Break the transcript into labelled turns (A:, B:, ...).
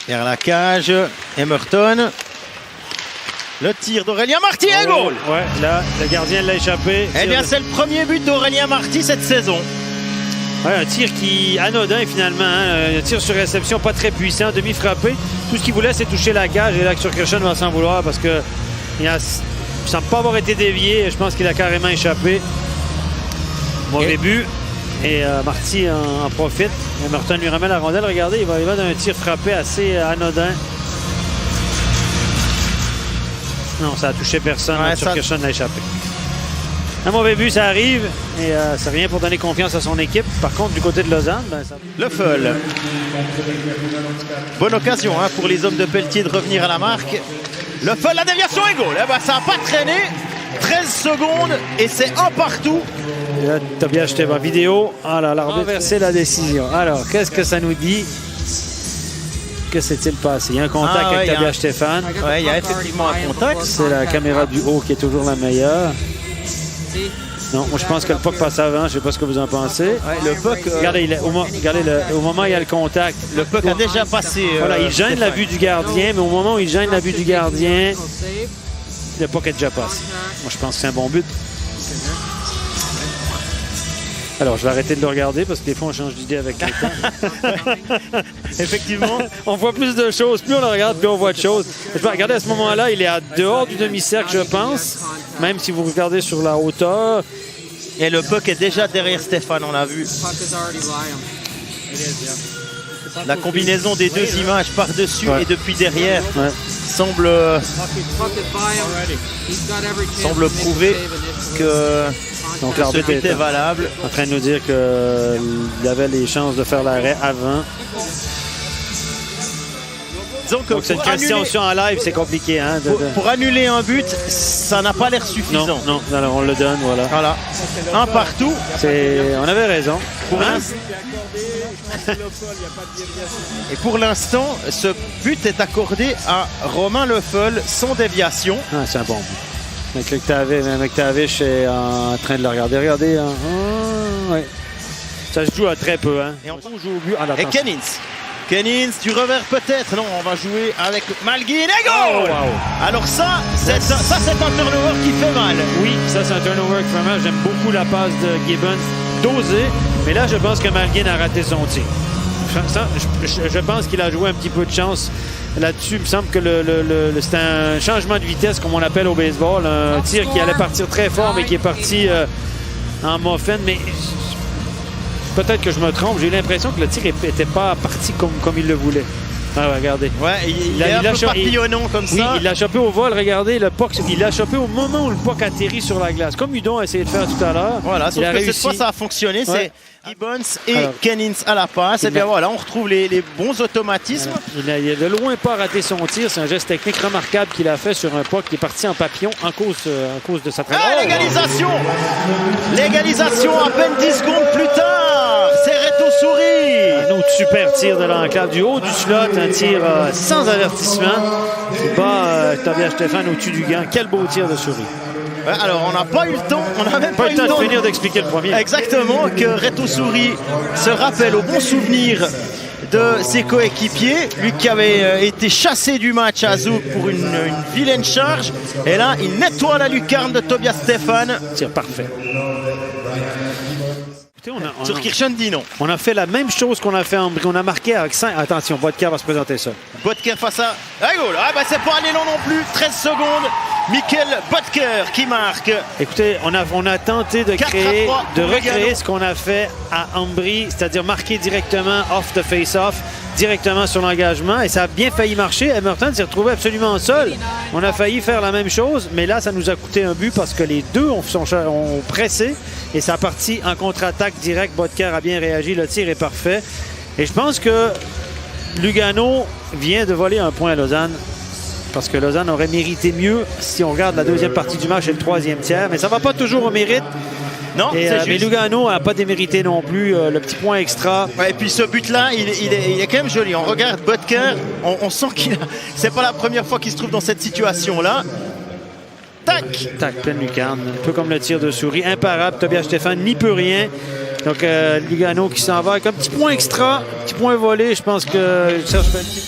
A: Vers la cage, Emerton. Le tir d'Aurélien Marty, un goal.
B: Ouais, là, le gardien l'a échappé.
A: Eh bien, c'est le premier but d'Aurélien Marty cette saison.
B: Ouais, un tir qui anodin finalement, hein. Un tir sur réception pas très puissant, demi-frappé. Tout ce qu'il voulait, c'est toucher la cage. Et là, Kirchen va s'en vouloir parce que il semble pas avoir été dévié. Je pense qu'il a carrément échappé. Mauvais but. Et Marty en profite. Emerton lui remet la rondelle. Regardez, il va d'un tir frappé assez anodin. Non, ça a touché personne. Ouais, Kirchen l'a échappé. Un mauvais but, ça arrive. Et c'est rien pour donner confiance à son équipe. Par contre, du côté de Lausanne,
A: Le Feul. Bonne occasion hein, pour les hommes de Pelletier de revenir à la marque. Le Feul, la déviation est goal. Eh ben, ça n'a pas traîné. 13 secondes et c'est un partout.
B: Et là, Tobias Stefan, vidéo. Ah là, l'arbitre renversé la décision. Alors, qu'est-ce que ça nous dit? Que s'est-il passé? Il y a un contact avec Tobias Stefan.
A: Oui, il y a effectivement un contact.
B: C'est la caméra du haut qui est toujours la meilleure. Non, moi je pense que le puck passe avant. Je ne sais pas ce que vous en pensez.
A: Ouais, le puck.
B: Regardez, au moment où il y a le contact.
A: Le puck a déjà passé.
B: Voilà, il gêne la vue du gardien, mais au moment où il gêne la vue du gardien, le puck est déjà passé. Moi je pense que c'est un bon but. Alors, je vais arrêter de le regarder parce que des fois, on change d'idée avec le temps.
A: Effectivement.
B: On voit plus de choses. Plus on le regarde, plus on voit de choses. Regardez, à ce moment-là, il est à dehors du demi-cercle, je pense. Même si vous regardez sur la hauteur.
A: Et le puck est déjà derrière Stéphane, on l'a vu. La combinaison des deux images par-dessus et depuis derrière semble prouver que
B: donc l'arbitre
A: était valable.
B: En train de nous dire qu'il avait les chances de faire l'arrêt avant. Donc cette question en live, c'est compliqué. Hein,
A: pour annuler un but, ça n'a pas l'air suffisant.
B: Non, alors on le donne, voilà.
A: Un partout.
B: On avait raison.
A: Et pour l'instant, ce but est accordé à Romain Le Feul sans déviation.
B: Ah, c'est un bon but. McTavish est en train de le regarder. Regardez. Hein. Ouais. Ça se joue à très peu. Hein.
A: Et on joue au but. Et Kennins, du revers peut-être. Non, on va jouer avec Malguin. Et goal! Alors ça, c'est un turnover qui fait mal.
B: Oui, ça c'est un turnover qui fait mal. J'aime beaucoup la passe de Gibbons dosée. Mais là, je pense que Malguin a raté son tir. Je pense qu'il a joué un petit peu de chance là-dessus. Il me semble que c'est un changement de vitesse, comme on l'appelle au baseball. Un tir qui allait partir très fort, mais qui est parti en muffin. Mais peut-être que je me trompe. J'ai l'impression que le tir n'était pas parti comme il le voulait. Ah, regardez.
A: Ouais, il est un peu papillonnant comme ça.
B: Oui, il l'a chopé au vol. Regardez, le puck, il l'a chopé au moment où le puck atterrit sur la glace. Comme Hudon a essayé de faire tout à l'heure.
A: Voilà, sauf que cette fois, ça a fonctionné. C'est Gibbons et Kennins à la passe. Et bien voilà, on retrouve les bons automatismes.
B: Il a de loin pas raté son tir. C'est un geste technique remarquable qu'il a fait sur un puck qui est parti en papillon en cause de sa travail.
A: L'égalisation! L'égalisation à peine 10 secondes plus tard. C'est Reto Souris.
B: Un autre super tir de l'enclave du haut du slot. Un tir sans avertissement. Il bat Tobias Stefan au-dessus du gant. Quel beau tir de Souris.
A: Alors, on n'a pas eu le temps, on n'a même pas eu le
B: temps de finir d'expliquer le premier.
A: Exactement, que Reto Souris se rappelle au bon souvenir de ses coéquipiers, lui qui avait été chassé du match à Zouk pour une vilaine charge. Et là, il nettoie la lucarne de Tobias Stefan.
B: Tir parfait.
A: Sur Kirchen dit non.
B: On a fait la même chose qu'on a fait en Brie. On a marqué avec 5. Attention, Bodker va se présenter ça.
A: Bodker face à goal. Ah bah c'est pas allé long non plus. 13 secondes. Michael Bodker qui marque.
B: Écoutez, on a tenté de recréer ce qu'on a fait à Ambry, c'est-à-dire marquer directement off the face-off, directement sur l'engagement. Et ça a bien failli marcher. Emerton s'est retrouvé absolument seul. On a failli faire la même chose, mais là, ça nous a coûté un but parce que les deux ont pressé. Et ça a parti en contre-attaque direct. Bodker a bien réagi. Le tir est parfait. Et je pense que Lugano vient de voler un point à Lausanne. Parce que Lausanne aurait mérité mieux si on regarde la deuxième partie du match et le troisième tiers. Mais ça ne va pas toujours au mérite.
A: Non,
B: mais Lugano n'a pas démérité non plus le petit point extra.
A: Ouais, et puis ce but-là, il est quand même joli. On regarde Bodker, on sent qu'il c'est pas la première fois qu'il se trouve dans cette situation-là. Tac,
B: pleine lucarne. Un peu comme le tir de Souris. Imparable. Tobias Stefan n'y peut rien. Donc Lugano qui s'en va avec un petit point extra, petit point volé. Je pense que Serge Pelletier...